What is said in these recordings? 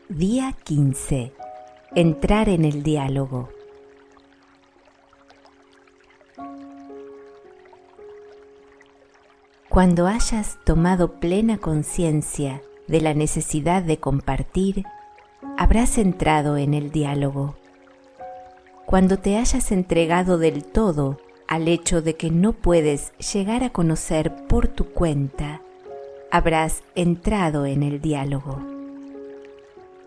Día 15. Entrar en el diálogo. Cuando hayas tomado plena conciencia de la necesidad de compartir, habrás entrado en el diálogo. Cuando te hayas entregado del todo al hecho de que no puedes llegar a conocer por tu cuenta, habrás entrado en el diálogo.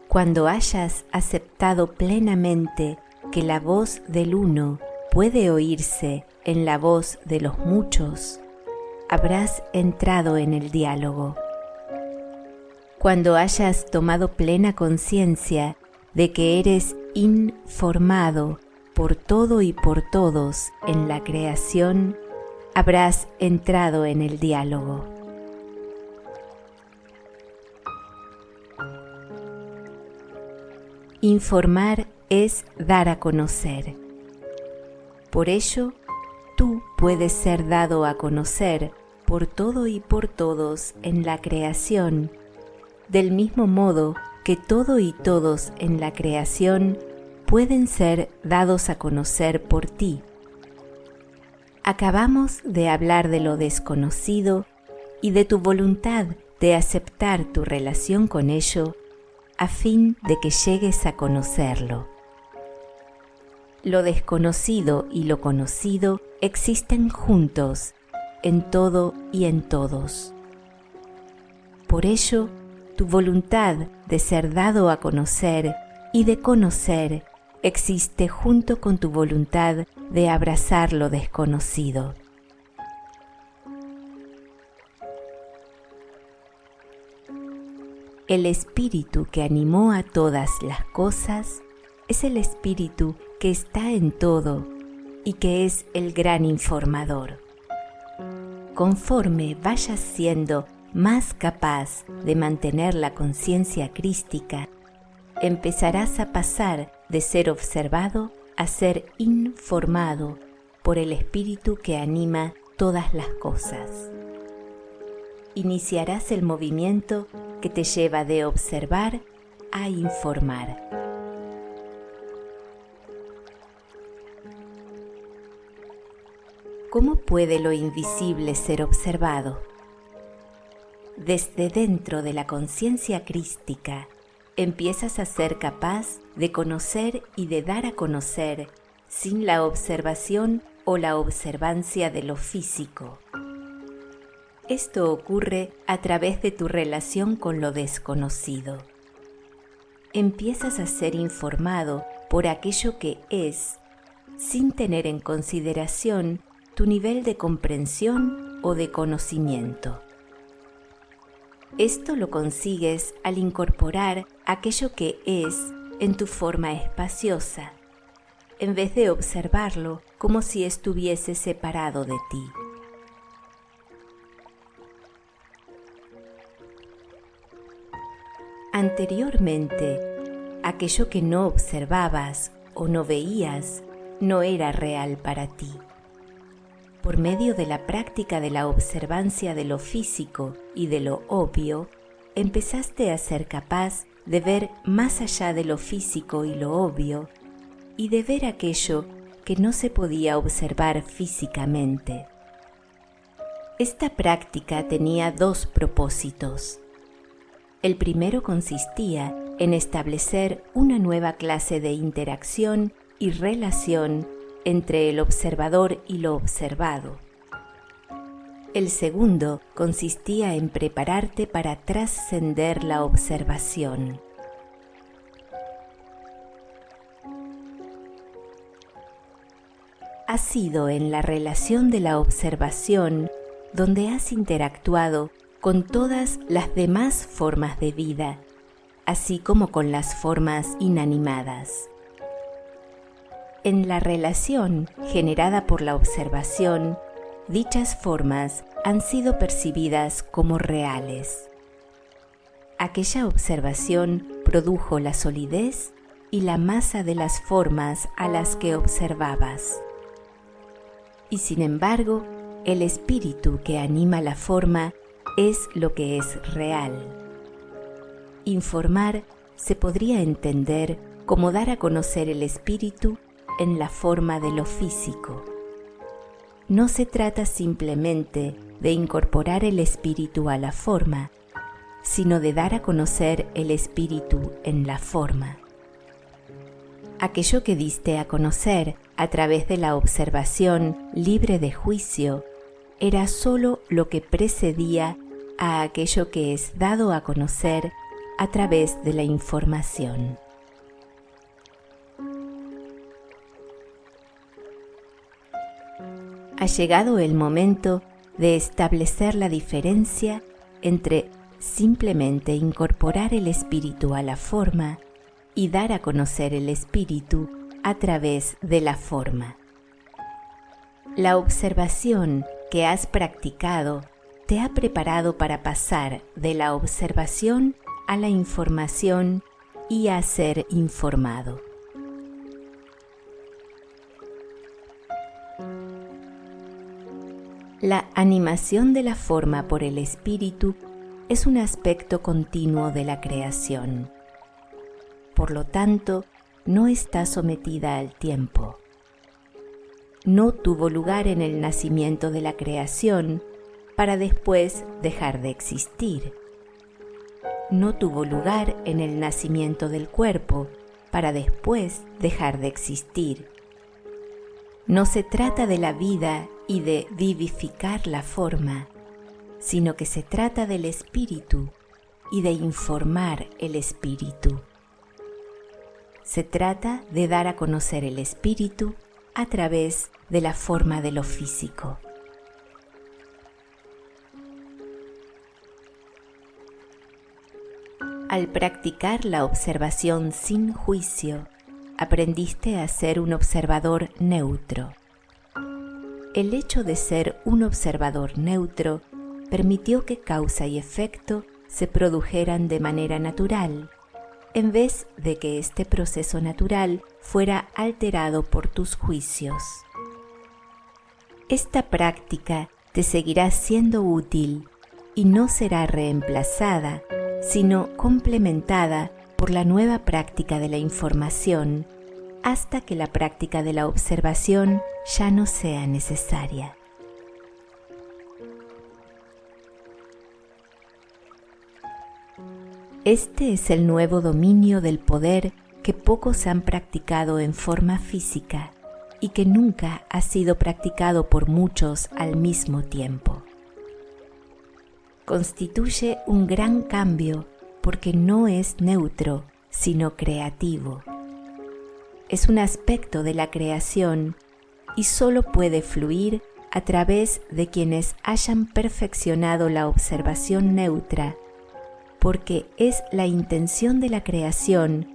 Cuando hayas aceptado plenamente que la voz del uno puede oírse en la voz de los muchos, habrás entrado en el diálogo. Cuando hayas tomado plena conciencia de que eres informado por todo y por todos en la creación, habrás entrado en el diálogo. Informar es dar a conocer. Por ello, tú puedes ser dado a conocer por todo y por todos en la creación, del mismo modo que todo y todos en la creación pueden ser dados a conocer por ti. Acabamos de hablar de lo desconocido y de tu voluntad de aceptar tu relación con ello a fin de que llegues a conocerlo. Lo desconocido y lo conocido existen juntos, en todo y en todos. Por ello, tu voluntad de ser dado a conocer y de conocer existe junto con tu voluntad de abrazar lo desconocido. El espíritu que animó a todas las cosas es el espíritu que está en todo y que es el gran informador. Conforme vayas siendo más capaz de mantener la conciencia crística, empezarás a pasar de ser observado a ser informado por el espíritu que anima todas las cosas. Iniciarás el movimiento que te lleva de observar a informar. ¿Cómo puede lo invisible ser observado? Desde dentro de la conciencia crística, empiezas a ser capaz de conocer y de dar a conocer sin la observación o la observancia de lo físico. Esto ocurre a través de tu relación con lo desconocido. Empiezas a ser informado por aquello que es, sin tener en consideración tu nivel de comprensión o de conocimiento. Esto lo consigues al incorporar aquello que es en tu forma espaciosa, en vez de observarlo como si estuviese separado de ti. Anteriormente, aquello que no observabas o no veías no era real para ti. Por medio de la práctica de la observancia de lo físico y de lo obvio, empezaste a ser capaz de ver más allá de lo físico y lo obvio y de ver aquello que no se podía observar físicamente. Esta práctica tenía dos propósitos. El primero consistía en establecer una nueva clase de interacción y relación entre el observador y lo observado. El segundo consistía en prepararte para trascender la observación. Ha sido en la relación de la observación donde has interactuado con todas las demás formas de vida, así como con las formas inanimadas. En la relación generada por la observación, dichas formas han sido percibidas como reales. Aquella observación produjo la solidez y la masa de las formas a las que observabas. Y sin embargo, el espíritu que anima la forma es lo que es real. Informar se podría entender como dar a conocer el espíritu en la forma de lo físico. No se trata simplemente de incorporar el espíritu a la forma, sino de dar a conocer el espíritu en la forma. Aquello que diste a conocer a través de la observación libre de juicio era sólo lo que precedía a aquello que es dado a conocer a través de la información. Ha llegado el momento de establecer la diferencia entre simplemente incorporar el espíritu a la forma y dar a conocer el espíritu a través de la forma. La observación que has practicado te ha preparado para pasar de la observación a la información y a ser informado. La animación de la forma por el espíritu es un aspecto continuo de la creación. Por lo tanto, no está sometida al tiempo. No tuvo lugar en el nacimiento de la creación para después dejar de existir. No tuvo lugar en el nacimiento del cuerpo para después dejar de existir. No se trata de la vida y de vivificar la forma, sino que se trata del espíritu y de informar el espíritu. Se trata de dar a conocer el espíritu a través de la forma de lo físico. Al practicar la observación sin juicio, aprendiste a ser un observador neutro. El hecho de ser un observador neutro permitió que causa y efecto se produjeran de manera natural, en vez de que este proceso natural fuera alterado por tus juicios. Esta práctica te seguirá siendo útil y no será reemplazada, sino complementada por la nueva práctica de la información, hasta que la práctica de la observación ya no sea necesaria. Este es el nuevo dominio del poder que pocos han practicado en forma física y que nunca ha sido practicado por muchos al mismo tiempo. Constituye un gran cambio porque no es neutro, sino creativo. Es un aspecto de la creación y solo puede fluir a través de quienes hayan perfeccionado la observación neutra, porque es la intención de la creación,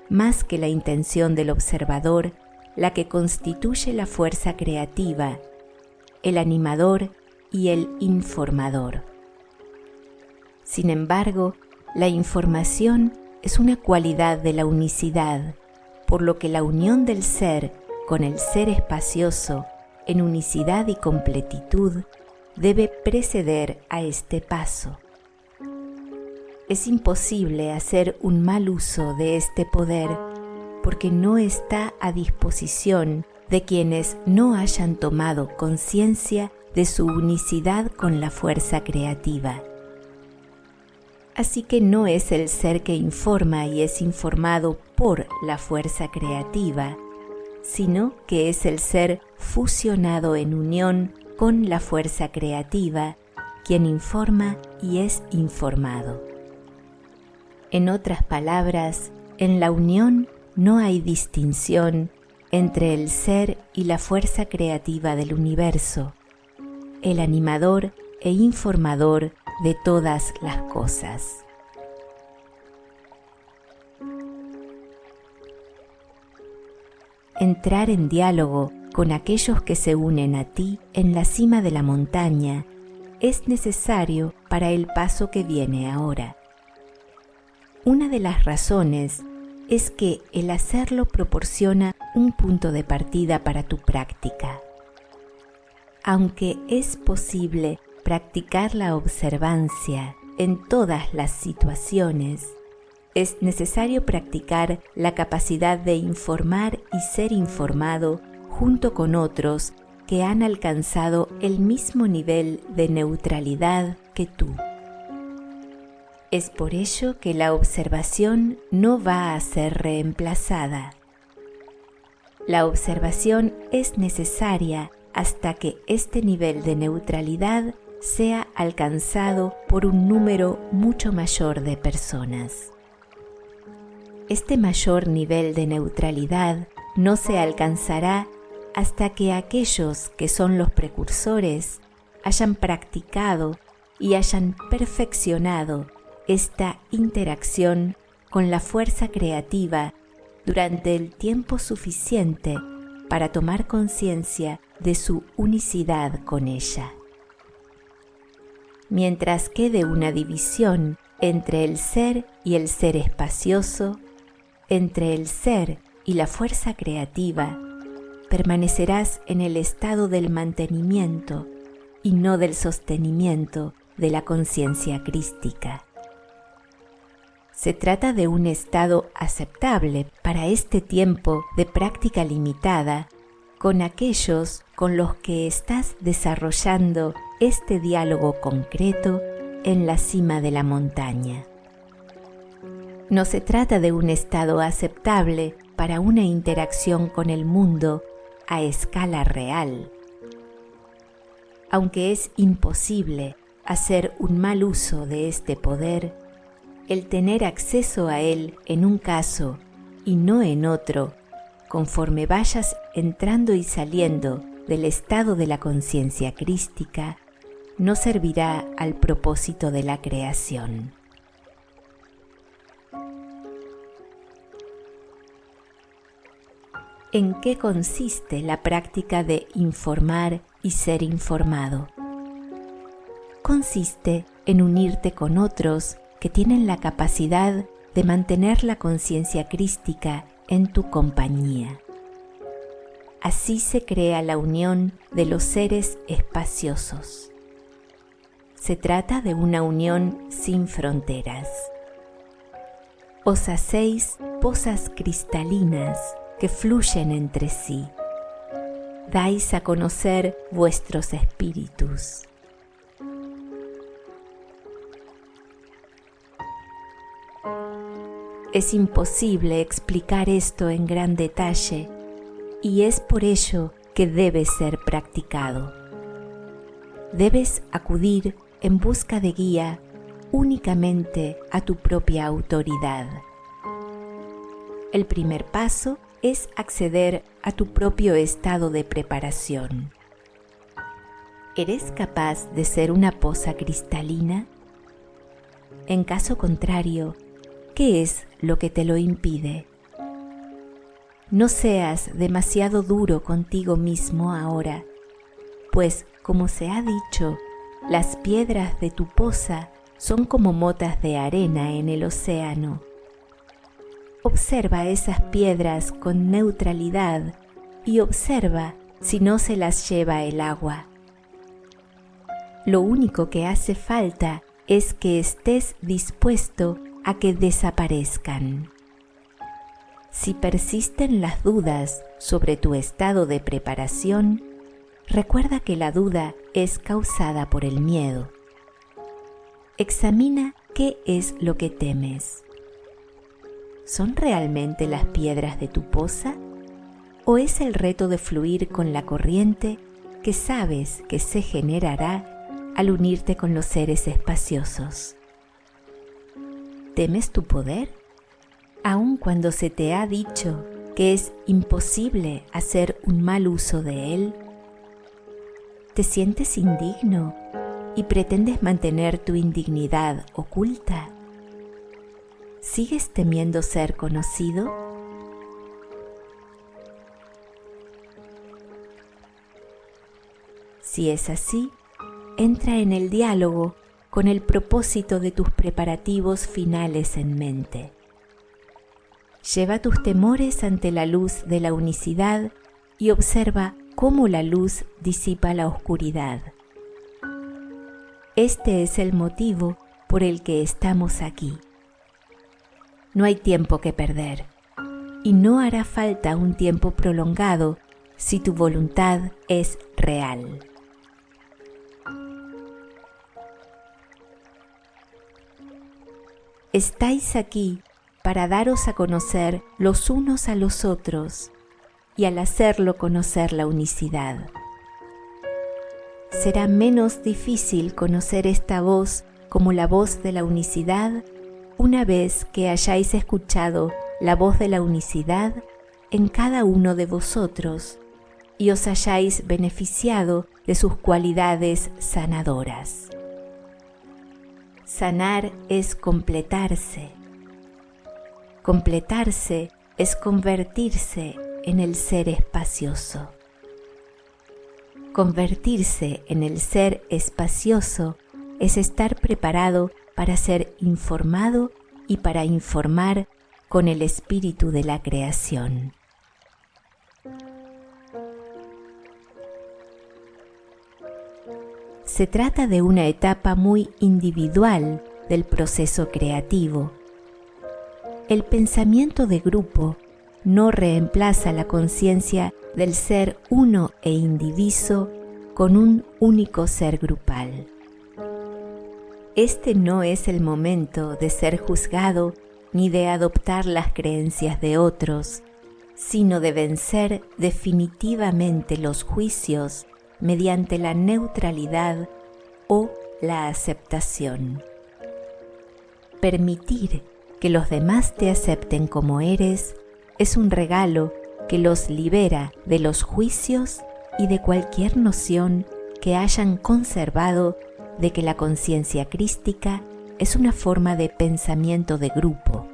más que la intención del observador, la que constituye la fuerza creativa, el animador y el informador. Sin embargo, la información es una cualidad de la unicidad, por lo que la unión del ser con el ser espacioso en unicidad y completitud debe preceder a este paso. Es imposible hacer un mal uso de este poder porque no está a disposición de quienes no hayan tomado conciencia de su unicidad con la fuerza creativa. Así que no es el ser que informa y es informado por la fuerza creativa, sino que es el ser fusionado en unión con la fuerza creativa, quien informa y es informado. En otras palabras, en la unión no hay distinción entre el ser y la fuerza creativa del universo, el animador e informador de todas las cosas. Entrar en diálogo con aquellos que se unen a ti en la cima de la montaña es necesario para el paso que viene ahora. Una de las razones es que el hacerlo proporciona un punto de partida para tu práctica. Aunque es posible practicar la observancia en todas las situaciones, es necesario practicar la capacidad de informar y ser informado junto con otros que han alcanzado el mismo nivel de neutralidad que tú. Es por ello que la observación no va a ser reemplazada. La observación es necesaria hasta que este nivel de neutralidad sea alcanzado por un número mucho mayor de personas. Este mayor nivel de neutralidad no se alcanzará hasta que aquellos que son los precursores hayan practicado y hayan perfeccionado esta interacción con la fuerza creativa durante el tiempo suficiente para tomar conciencia de su unicidad con ella. Mientras quede una división entre el ser y el ser espacioso, entre el ser y la fuerza creativa, permanecerás en el estado del mantenimiento y no del sostenimiento de la conciencia crística. Se trata de un estado aceptable para este tiempo de práctica limitada con aquellos con los que estás desarrollando este diálogo concreto en la cima de la montaña. No se trata de un estado aceptable para una interacción con el mundo a escala real. Aunque es imposible hacer un mal uso de este poder, el tener acceso a él en un caso y no en otro, conforme vayas entrando y saliendo del estado de la conciencia crística, no servirá al propósito de la creación. ¿En qué consiste la práctica de informar y ser informado? Consiste en unirte con otros que tienen la capacidad de mantener la conciencia crística en tu compañía. Así se crea la unión de los seres espaciosos. Se trata de una unión sin fronteras. Os hacéis pozas cristalinas que fluyen entre sí. Dais a conocer vuestros espíritus. Es imposible explicar esto en gran detalle y es por ello que debe ser practicado. Debes acudir en busca de guía únicamente a tu propia autoridad. El primer paso es acceder a tu propio estado de preparación. ¿Eres capaz de ser una poza cristalina? En caso contrario, ¿qué es lo que te lo impide? No seas demasiado duro contigo mismo ahora, pues, como se ha dicho, las piedras de tu poza son como motas de arena en el océano. Observa esas piedras con neutralidad y observa si no se las lleva el agua. Lo único que hace falta es que estés dispuesto a que desaparezcan. Si persisten las dudas sobre tu estado de preparación, recuerda que la duda es causada por el miedo. Examina qué es lo que temes. ¿Son realmente las piedras de tu poza? ¿O es el reto de fluir con la corriente que sabes que se generará al unirte con los seres espaciosos? ¿Temes tu poder? Aun cuando se te ha dicho que es imposible hacer un mal uso de él, ¿te sientes indigno y pretendes mantener tu indignidad oculta? ¿Sigues temiendo ser conocido? Si es así, entra en el diálogo con el propósito de tus preparativos finales en mente. Lleva tus temores ante la luz de la unicidad y observa cómo la luz disipa la oscuridad. Este es el motivo por el que estamos aquí. no hay tiempo que perder, y no hará falta un tiempo prolongado si tu voluntad es real. Estáis aquí para daros a conocer los unos a los otros y al hacerlo conocer la unicidad. Será menos difícil conocer esta voz como la voz de la unicidad una vez que hayáis escuchado la voz de la unicidad en cada uno de vosotros y os hayáis beneficiado de sus cualidades sanadoras. Sanar es completarse. Completarse es convertirse en el ser espacioso. Convertirse en el ser espacioso es estar preparado para ser informado y para informar con el espíritu de la creación. Se trata de una etapa muy individual del proceso creativo. El pensamiento de grupo no reemplaza la conciencia del ser uno e indiviso con un único ser grupal. Este no es el momento de ser juzgado ni de adoptar las creencias de otros, sino de vencer definitivamente los juicios mediante la neutralidad o la aceptación. Permitir que los demás te acepten como eres es un regalo que los libera de los juicios y de cualquier noción que hayan conservado de que la conciencia crística es una forma de pensamiento de grupo.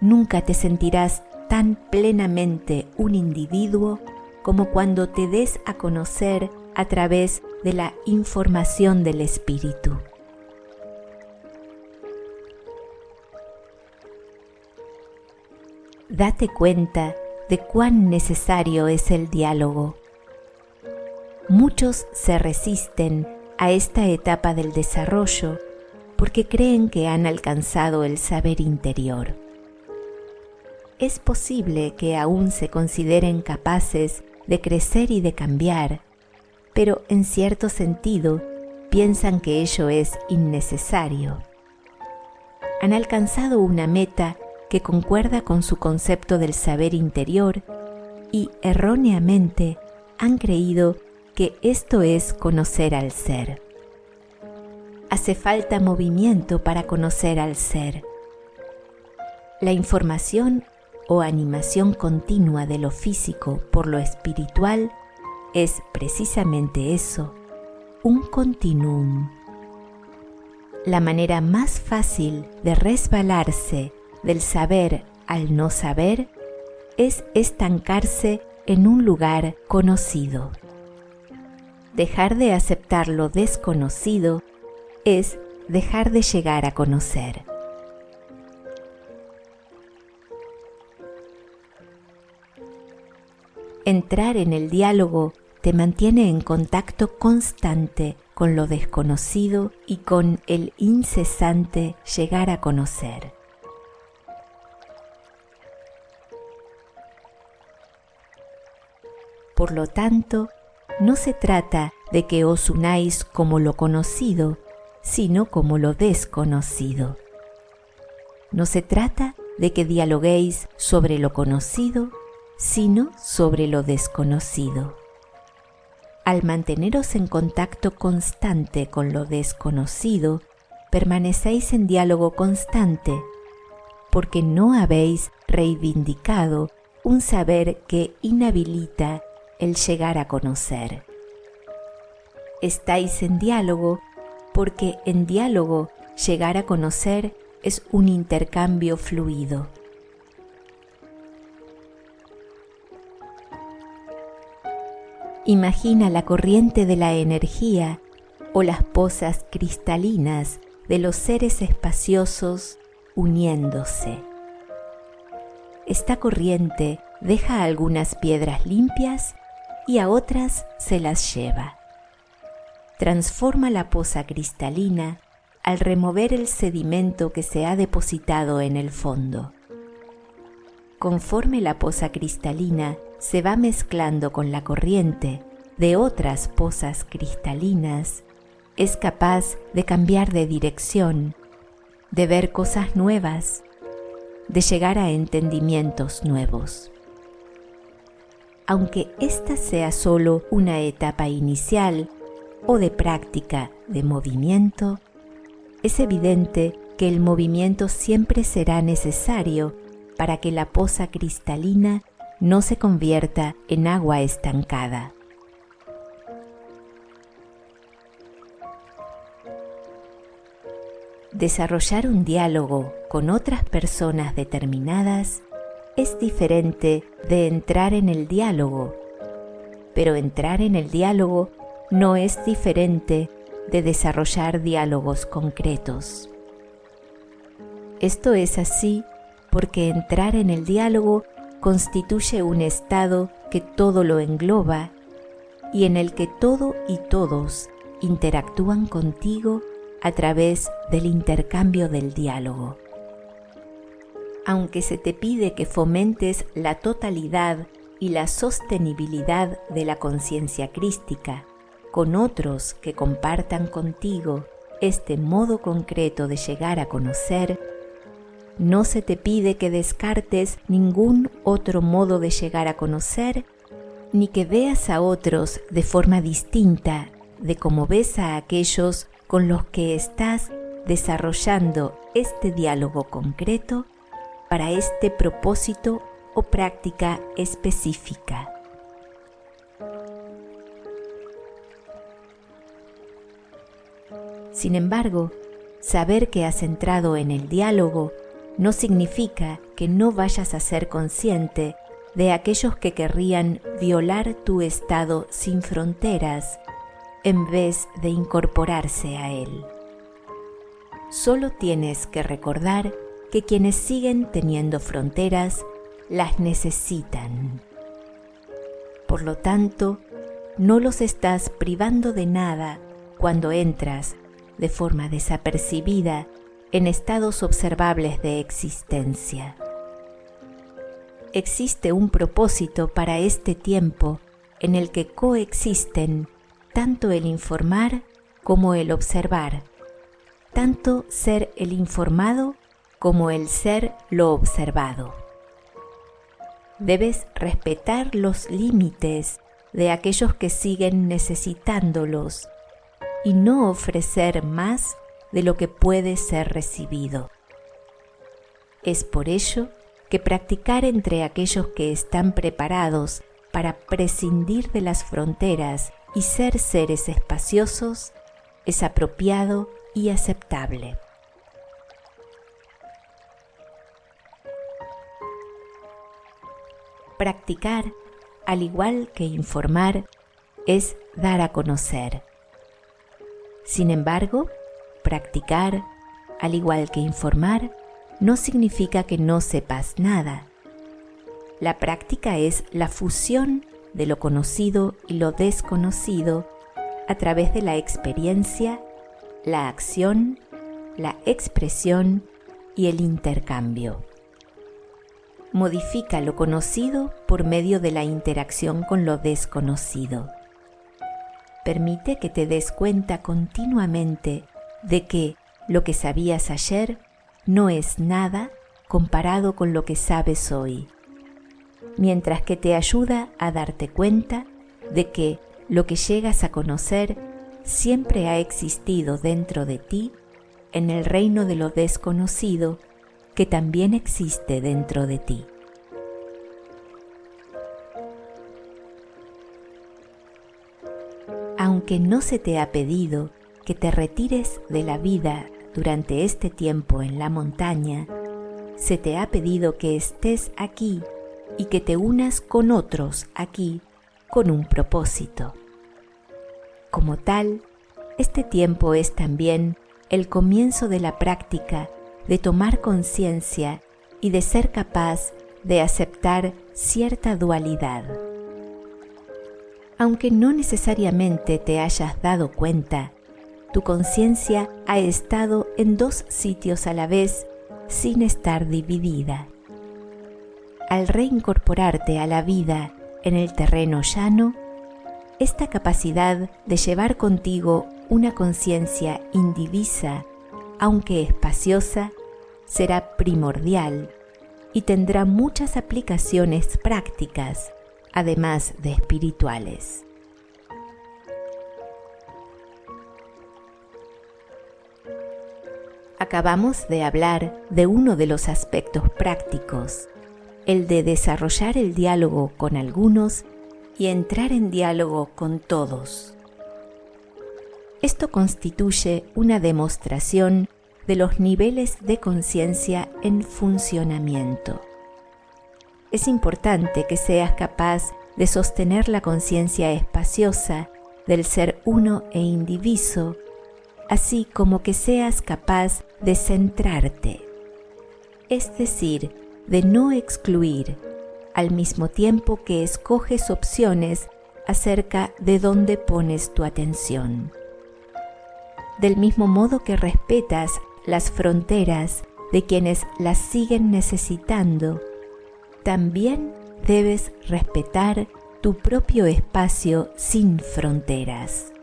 Nunca te sentirás tan plenamente un individuo como cuando te des a conocer a través de la información del espíritu. Date cuenta de cuán necesario es el diálogo. Muchos se resisten a esta etapa del desarrollo porque creen que han alcanzado el saber interior. Es posible que aún se consideren capaces de crecer y de cambiar, pero en cierto sentido piensan que ello es innecesario. Han alcanzado una meta que concuerda con su concepto del saber interior y erróneamente han creído que esto es conocer al ser. Hace falta movimiento para conocer al ser. La información o animación continua de lo físico por lo espiritual es precisamente eso, un continuum. La manera más fácil de resbalarse del saber al no saber es estancarse en un lugar conocido. Dejar de aceptar lo desconocido es dejar de llegar a conocer. Entrar en el diálogo te mantiene en contacto constante con lo desconocido y con el incesante llegar a conocer. Por lo tanto, no se trata de que os unáis como lo conocido, sino como lo desconocido. No se trata de que dialoguéis sobre lo conocido, sino sobre lo desconocido. Al manteneros en contacto constante con lo desconocido, permanecéis en diálogo constante, porque no habéis reivindicado un saber que inhabilita el llegar a conocer. Estáis en diálogo porque en diálogo llegar a conocer es un intercambio fluido. Imagina la corriente de la energía o las pozas cristalinas de los seres espaciosos uniéndose. Esta corriente deja algunas piedras limpias y a otras se las lleva. Transforma la poza cristalina al remover el sedimento que se ha depositado en el fondo. Conforme la poza cristalina se va mezclando con la corriente de otras pozas cristalinas, es capaz de cambiar de dirección, de ver cosas nuevas, de llegar a entendimientos nuevos. Aunque esta sea solo una etapa inicial o de práctica de movimiento, es evidente que el movimiento siempre será necesario para que la poza cristalina no se convierta en agua estancada. Desarrollar un diálogo con otras personas determinadas es diferente de entrar en el diálogo, pero entrar en el diálogo no es diferente de desarrollar diálogos concretos. Esto es así porque entrar en el diálogo constituye un estado que todo lo engloba y en el que todo y todos interactúan contigo a través del intercambio del diálogo. Aunque se te pide que fomentes la totalidad y la sostenibilidad de la conciencia crística con otros que compartan contigo este modo concreto de llegar a conocer, no se te pide que descartes ningún otro modo de llegar a conocer, ni que veas a otros de forma distinta de cómo ves a aquellos con los que estás desarrollando este diálogo concreto para este propósito o práctica específica. Sin embargo, saber que has entrado en el diálogo no significa que no vayas a ser consciente de aquellos que querrían violar tu estado sin fronteras en vez de incorporarse a él. Solo tienes que recordar que quienes siguen teniendo fronteras las necesitan. Por lo tanto, no los estás privando de nada cuando entras de forma desapercibida en estados observables de existencia. Existe un propósito para este tiempo en el que coexisten tanto el informar como el observar, tanto ser el informado como el ser lo observado. Debes respetar los límites de aquellos que siguen necesitándolos y no ofrecer más de lo que puede ser recibido. Es por ello que practicar entre aquellos que están preparados para prescindir de las fronteras y ser seres espaciosos es apropiado y aceptable. Practicar, al igual que informar, es dar a conocer. Sin embargo, practicar, al igual que informar, no significa que no sepas nada. La práctica es la fusión de lo conocido y lo desconocido a través de la experiencia, la acción, la expresión y el intercambio. Modifica lo conocido por medio de la interacción con lo desconocido. Permite que te des cuenta continuamente de que lo que sabías ayer no es nada comparado con lo que sabes hoy, mientras que te ayuda a darte cuenta de que lo que llegas a conocer siempre ha existido dentro de ti en el reino de lo desconocido que también existe dentro de ti. Aunque no se te ha pedido que te retires de la vida durante este tiempo en la montaña, se te ha pedido que estés aquí y que te unas con otros aquí con un propósito. Como tal, este tiempo es también el comienzo de la práctica de tomar conciencia y de ser capaz de aceptar cierta dualidad. Aunque no necesariamente te hayas dado cuenta, tu conciencia ha estado en dos sitios a la vez sin estar dividida. Al reincorporarte a la vida en el terreno llano, esta capacidad de llevar contigo una conciencia indivisa, aunque espaciosa, será primordial y tendrá muchas aplicaciones prácticas, además de espirituales. Acabamos de hablar de uno de los aspectos prácticos, el de desarrollar el diálogo con algunos y entrar en diálogo con todos. Esto constituye una demostración de los niveles de conciencia en funcionamiento. Es importante que seas capaz de sostener la conciencia espaciosa del ser uno e indiviso, así como que seas capaz de centrarte, es decir, de no excluir, al mismo tiempo que escoges opciones acerca de dónde pones tu atención. Del mismo modo que respetas las fronteras de quienes las siguen necesitando, también debes respetar tu propio espacio sin fronteras.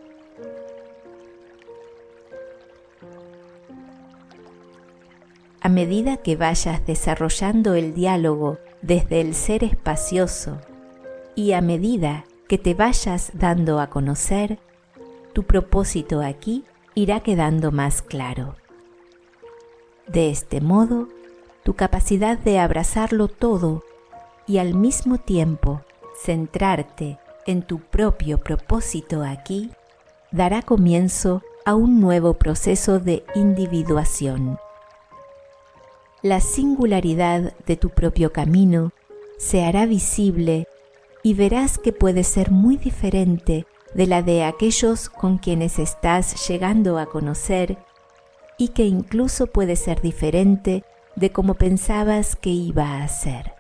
A medida que vayas desarrollando el diálogo desde el ser espacioso y a medida que te vayas dando a conocer, tu propósito aquí irá quedando más claro. De este modo, tu capacidad de abrazarlo todo y al mismo tiempo centrarte en tu propio propósito aquí dará comienzo a un nuevo proceso de individuación. La singularidad de tu propio camino se hará visible y verás que puede ser muy diferente de la de aquellos con quienes estás llegando a conocer y que incluso puede ser diferente de cómo pensabas que iba a ser.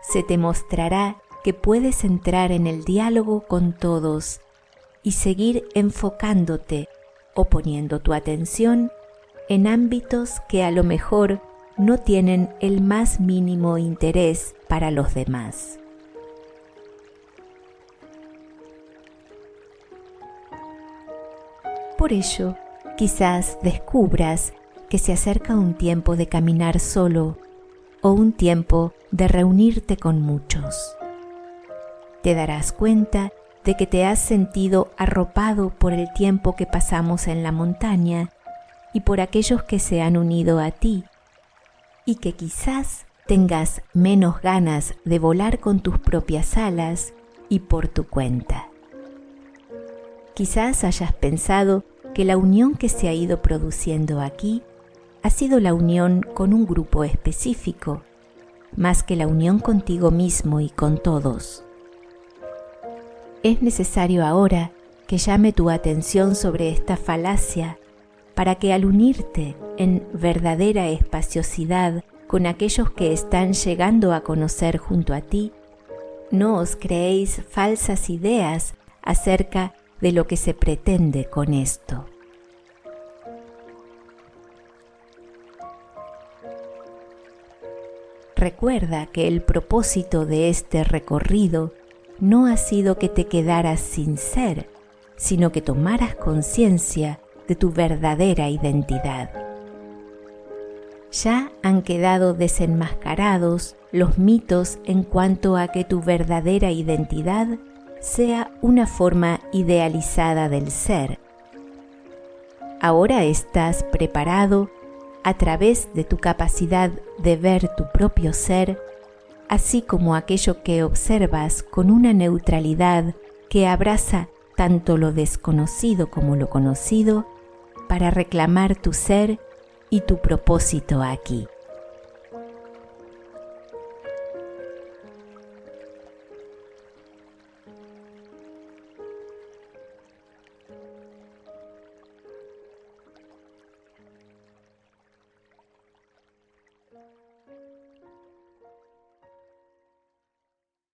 Se te mostrará que puedes entrar en el diálogo con todos y seguir enfocándote o poniendo tu atención en ámbitos que a lo mejor no tienen el más mínimo interés para los demás. Por ello, quizás descubras que se acerca un tiempo de caminar solo o un tiempo de reunirte con muchos. Te darás cuenta de que te has sentido arropado por el tiempo que pasamos en la montaña y por aquellos que se han unido a ti, y que quizás tengas menos ganas de volar con tus propias alas y por tu cuenta. Quizás hayas pensado que la unión que se ha ido produciendo aquí ha sido la unión con un grupo específico, más que la unión contigo mismo y con todos. Es necesario ahora que llame tu atención sobre esta falacia para que al unirte en verdadera espaciosidad con aquellos que están llegando a conocer junto a ti, no os creéis falsas ideas acerca de lo que se pretende con esto. Recuerda que el propósito de este recorrido no ha sido que te quedaras sin ser, sino que tomaras conciencia de tu verdadera identidad. Ya han quedado desenmascarados los mitos en cuanto a que tu verdadera identidad sea una forma idealizada del ser. Ahora estás preparado, a través de tu capacidad de ver tu propio ser, así como aquello que observas con una neutralidad que abraza tanto lo desconocido como lo conocido, para reclamar tu ser y tu propósito aquí.